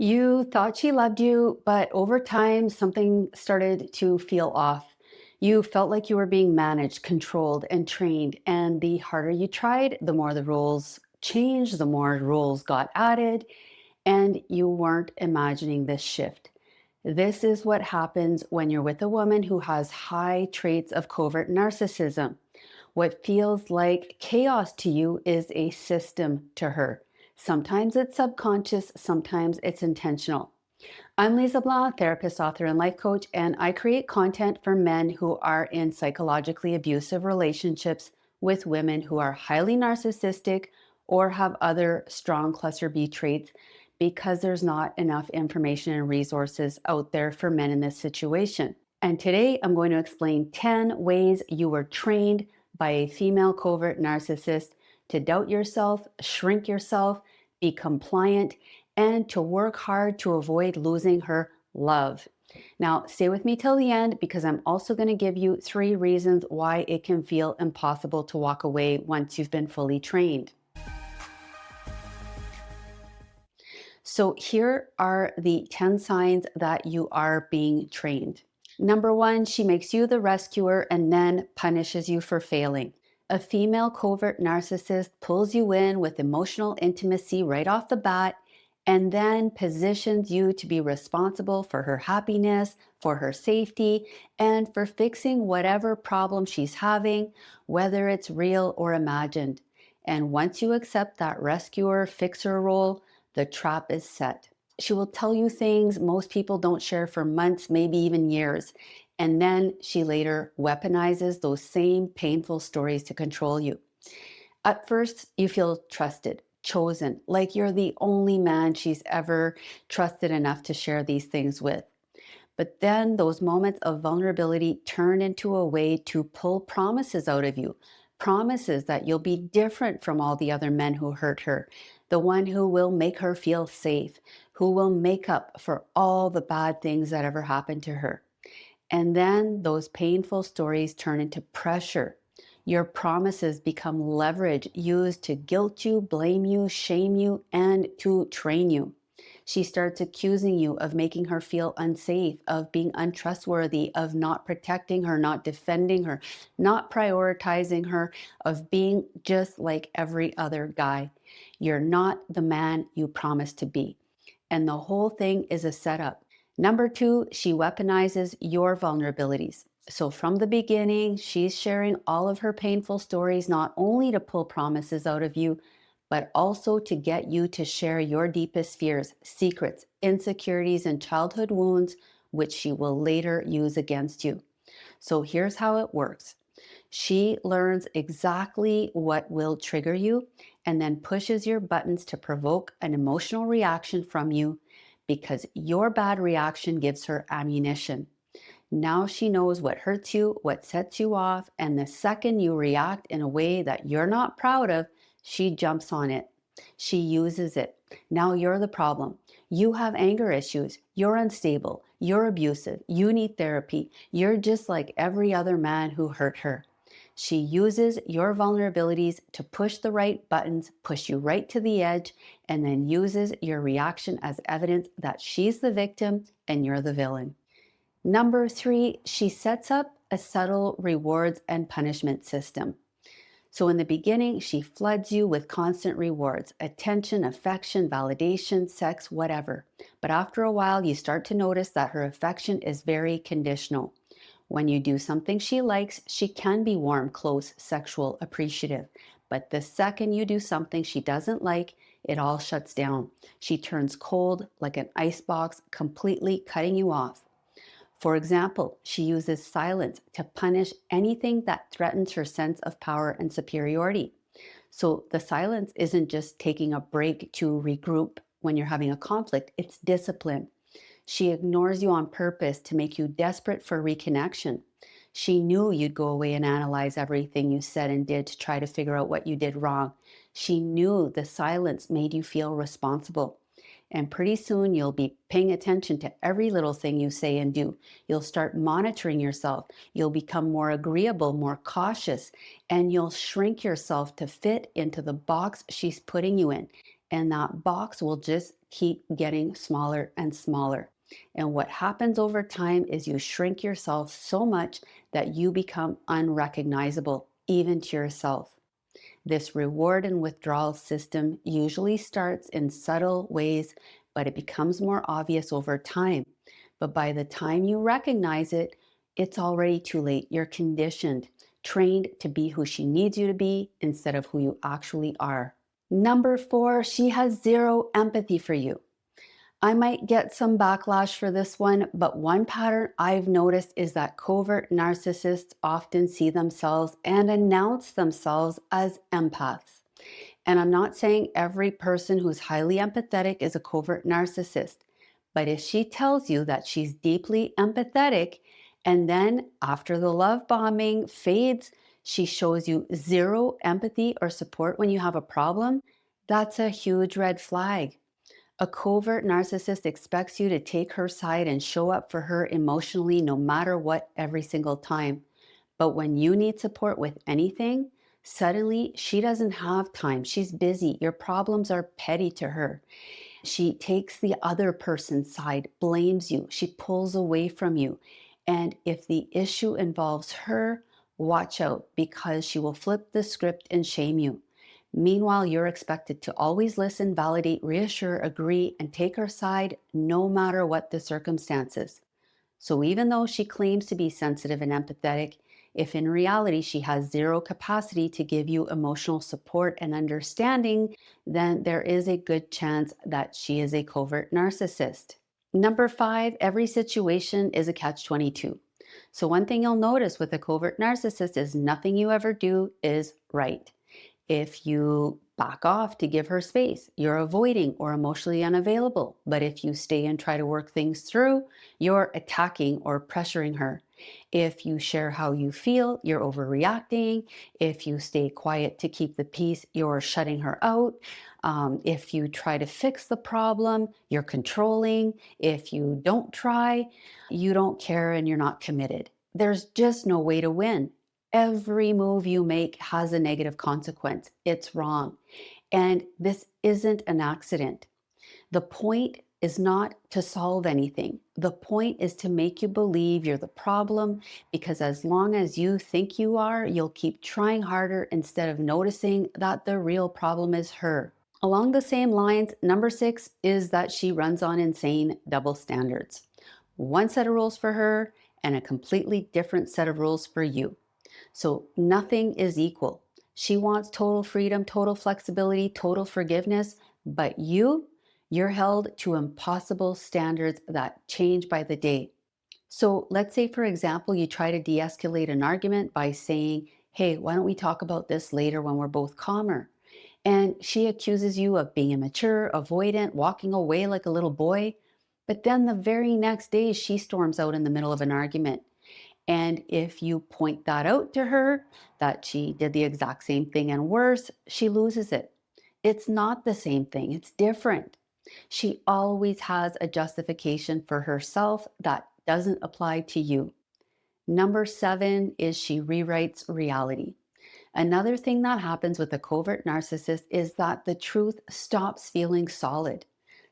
You thought she loved you, but over time, something started to feel off. You felt like you were being managed, controlled, and trained. And the harder you tried, the more the rules changed, the more rules got added, and you weren't imagining this shift. This is what happens when you're with a woman who has high traits of covert narcissism. What feels like chaos to you is a system to her. Sometimes it's subconscious, sometimes it's intentional. I'm Lise Leblanc, therapist, author, and life coach, and I create content for men who are in psychologically abusive relationships with women who are highly narcissistic or have other strong cluster B traits because there's not enough information and resources out there for men in this situation. And today I'm going to explain 10 ways you were trained by a female covert narcissist to doubt yourself, shrink yourself, be compliant, and to work hard to avoid losing her love. Now, stay with me till the end because I'm also going to give you 3 reasons why it can feel impossible to walk away once you've been fully trained. So, here are the 10 signs that you are being trained. Number 1, she makes you the rescuer and then punishes you for failing. A female covert narcissist pulls you in with emotional intimacy right off the bat and then positions you to be responsible for her happiness, for her safety, and for fixing whatever problem she's having, whether it's real or imagined. And once you accept that rescuer, fixer role, the trap is set. She will tell you things most people don't share for months, maybe even years. And then she later weaponizes those same painful stories to control you. At first, you feel trusted, chosen, like you're the only man she's ever trusted enough to share these things with. But then those moments of vulnerability turn into a way to pull promises out of you. Promises that you'll be different from all the other men who hurt her, the one who will make her feel safe, who will make up for all the bad things that ever happened to her. And then those painful stories turn into pressure. Your promises become leverage used to guilt you, blame you, shame you, and to train you. She starts accusing you of making her feel unsafe, of being untrustworthy, of not protecting her, not defending her, not prioritizing her, of being just like every other guy. You're not the man you promised to be. And the whole thing is a setup. Number 2, she weaponizes your vulnerabilities. So from the beginning, she's sharing all of her painful stories, not only to pull promises out of you, but also to get you to share your deepest fears, secrets, insecurities, and childhood wounds, which she will later use against you. So here's how it works. She learns exactly what will trigger you and then pushes your buttons to provoke an emotional reaction from you because your bad reaction gives her ammunition. Now she knows what hurts you, what sets you off, and the second you react in a way that you're not proud of, she jumps on it. She uses it. Now you're the problem. You have anger issues. You're unstable. You're abusive. You need therapy. You're just like every other man who hurt her. She uses your vulnerabilities to push the right buttons, push you right to the edge, and then uses your reaction as evidence that she's the victim and you're the villain. Number 3, she sets up a subtle rewards and punishment system. So in the beginning, she floods you with constant rewards, attention, affection, validation, sex, whatever. But after a while, you start to notice that her affection is very conditional. When you do something she likes, she can be warm, close, sexual, appreciative. But the second you do something she doesn't like, it all shuts down. She turns cold like an icebox, completely cutting you off. For example, she uses silence to punish anything that threatens her sense of power and superiority. So the silence isn't just taking a break to regroup when you're having a conflict, it's discipline. She ignores you on purpose to make you desperate for reconnection. She knew you'd go away and analyze everything you said and did to try to figure out what you did wrong. She knew the silence made you feel responsible. And pretty soon you'll be paying attention to every little thing you say and do. You'll start monitoring yourself. You'll become more agreeable, more cautious, and you'll shrink yourself to fit into the box she's putting you in. And that box will just keep getting smaller and smaller. And what happens over time is you shrink yourself so much that you become unrecognizable, even to yourself. This reward and withdrawal system usually starts in subtle ways, but it becomes more obvious over time. But by the time you recognize it, it's already too late. You're conditioned, trained to be who she needs you to be instead of who you actually are. Number 4, she has zero empathy for you. I might get some backlash for this one, but one pattern I've noticed is that covert narcissists often see themselves and announce themselves as empaths. And I'm not saying every person who's highly empathetic is a covert narcissist, but if she tells you that she's deeply empathetic and then after the love bombing fades, she shows you zero empathy or support when you have a problem, that's a huge red flag. A covert narcissist expects you to take her side and show up for her emotionally no matter what every single time. But when you need support with anything, suddenly she doesn't have time. She's busy. Your problems are petty to her. She takes the other person's side, blames you, she pulls away from you. And if the issue involves her, watch out because she will flip the script and shame you. Meanwhile, you're expected to always listen, validate, reassure, agree, and take her side no matter what the circumstances. So even though she claims to be sensitive and empathetic, if in reality she has zero capacity to give you emotional support and understanding, then there is a good chance that she is a covert narcissist. Number 5, every situation is a catch-22. So one thing you'll notice with a covert narcissist is nothing you ever do is right. If you back off to give her space, you're avoiding or emotionally unavailable. But if you stay and try to work things through, you're attacking or pressuring her. If you share how you feel, you're overreacting. If you stay quiet to keep the peace, you're shutting her out. If you try to fix the problem, you're controlling. If you don't try, you don't care and you're not committed. There's just no way to win. Every move you make has a negative consequence. It's wrong. And this isn't an accident. The point is not to solve anything. The point is to make you believe you're the problem, because as long as you think you are, you'll keep trying harder instead of noticing that the real problem is her. Along the same lines, number 6 is that she runs on insane double standards. One set of rules for her and a completely different set of rules for you. So nothing is equal. She wants total freedom, total flexibility, total forgiveness, but you're held to impossible standards that change by the day. So let's say, for example, you try to de-escalate an argument by saying, hey, why don't we talk about this later when we're both calmer? And she accuses you of being immature, avoidant, walking away like a little boy. But then the very next day, she storms out in the middle of an argument. And if you point that out to her, that she did the exact same thing and worse, she loses it. It's not the same thing, it's different. She always has a justification for herself that doesn't apply to you. Number 7 is she rewrites reality. Another thing that happens with a covert narcissist is that the truth stops feeling solid.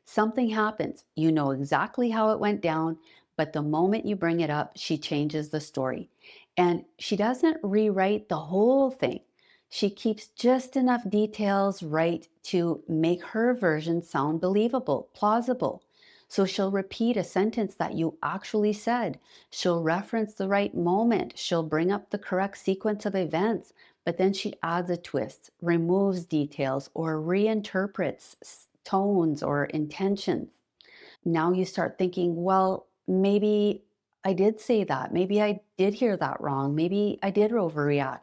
Something happens, you know exactly how it went down, but the moment you bring it up, she changes the story. And she doesn't rewrite the whole thing. She keeps just enough details right to make her version sound believable, plausible. So she'll repeat a sentence that you actually said. She'll reference the right moment. She'll bring up the correct sequence of events, but then she adds a twist, removes details, or reinterprets tones or intentions. Now you start thinking, well, maybe I did say that. Maybe I did hear that wrong. Maybe I did overreact.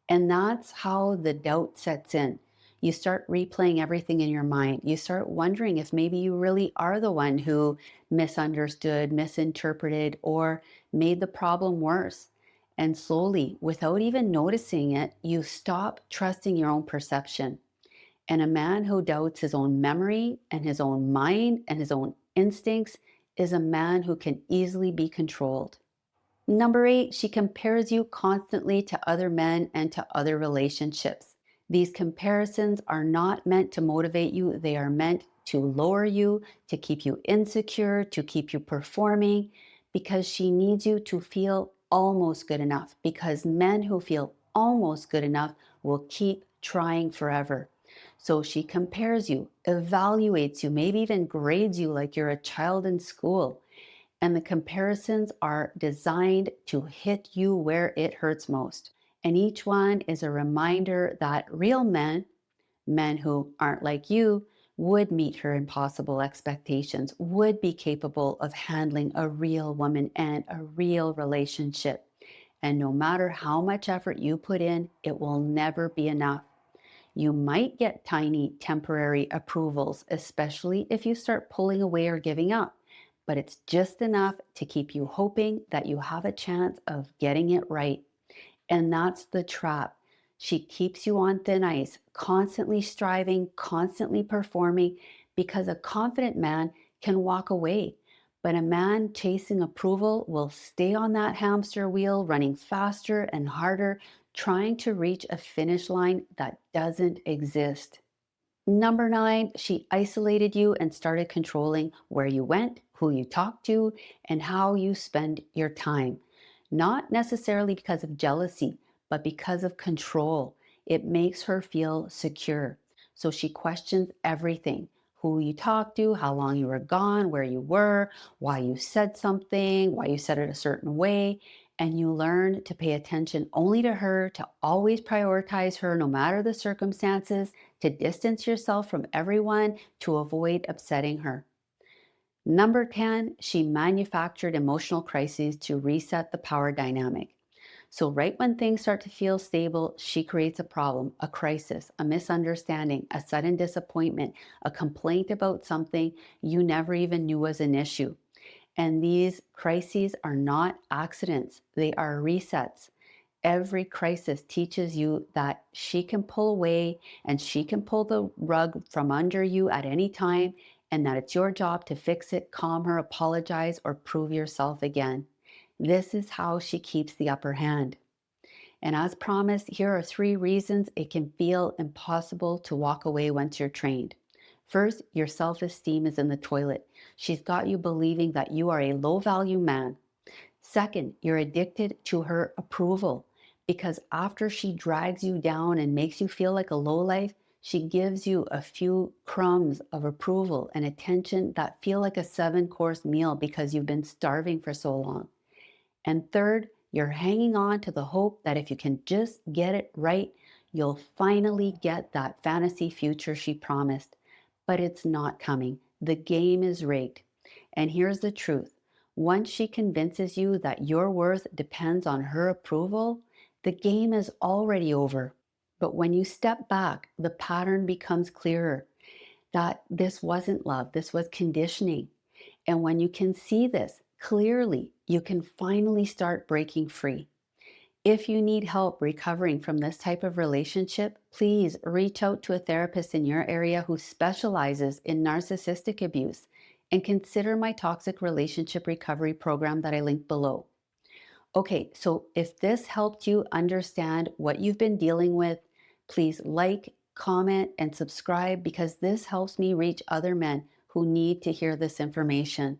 And that's how the doubt sets in. You start replaying everything in your mind. You start wondering if maybe you really are the one who misunderstood, misinterpreted, or made the problem worse. And slowly, without even noticing it, you stop trusting your own perception. And a man who doubts his own memory and his own mind and his own instincts is a man who can easily be controlled. Number 8, she compares you constantly to other men and to other relationships. These comparisons are not meant to motivate you, they are meant to lower you, to keep you insecure, to keep you performing, because she needs you to feel almost good enough. Because men who feel almost good enough will keep trying forever. So she compares you, evaluates you, maybe even grades you like you're a child in school. And the comparisons are designed to hit you where it hurts most. And each one is a reminder that real men, men who aren't like you, would meet her impossible expectations, would be capable of handling a real woman and a real relationship. And no matter how much effort you put in, it will never be enough. You might get tiny temporary approvals, especially if you start pulling away or giving up, but it's just enough to keep you hoping that you have a chance of getting it right. And that's the trap. She keeps you on thin ice, constantly striving, constantly performing, because a confident man can walk away. But a man chasing approval will stay on that hamster wheel, running faster and harder, trying to reach a finish line that doesn't exist. Number nine, she isolated you and started controlling where you went, who you talked to, and how you spend your time. Not necessarily because of jealousy, but because of control. It makes her feel secure. So she questions everything: who you talked to, how long you were gone, where you were, why you said something, why you said it a certain way. And you learn to pay attention only to her, to always prioritize her no matter the circumstances, to distance yourself from everyone to avoid upsetting her. Number 10, she manufactured emotional crises to reset the power dynamic. So, right when things start to feel stable, she creates a problem, a crisis, a misunderstanding, a sudden disappointment, a complaint about something you never even knew was an issue. And these crises are not accidents, they are resets. Every crisis teaches you that she can pull away and she can pull the rug from under you at any time, and that it's your job to fix it, calm her, apologize, or prove yourself again. This is how she keeps the upper hand. And as promised, here are three reasons it can feel impossible to walk away once you're trained. First, your self esteem is in the toilet. She's got you believing that you are a low value man. Second, you're addicted to her approval because after she drags you down and makes you feel like a lowlife, she gives you a few crumbs of approval and attention that feel like a 7-course meal because you've been starving for so long. And third, you're hanging on to the hope that if you can just get it right, you'll finally get that fantasy future she promised. But it's not coming. The game is rigged. And here's the truth: once she convinces you that your worth depends on her approval, the game is already over. But when you step back, the pattern becomes clearer that this wasn't love, this was conditioning. And when you can see this clearly, you can finally start breaking free. If you need help recovering from this type of relationship, please reach out to a therapist in your area who specializes in narcissistic abuse, and consider my toxic relationship recovery program that I linked below. Okay, so if this helped you understand what you've been dealing with, please like, comment, and subscribe, because this helps me reach other men who need to hear this information.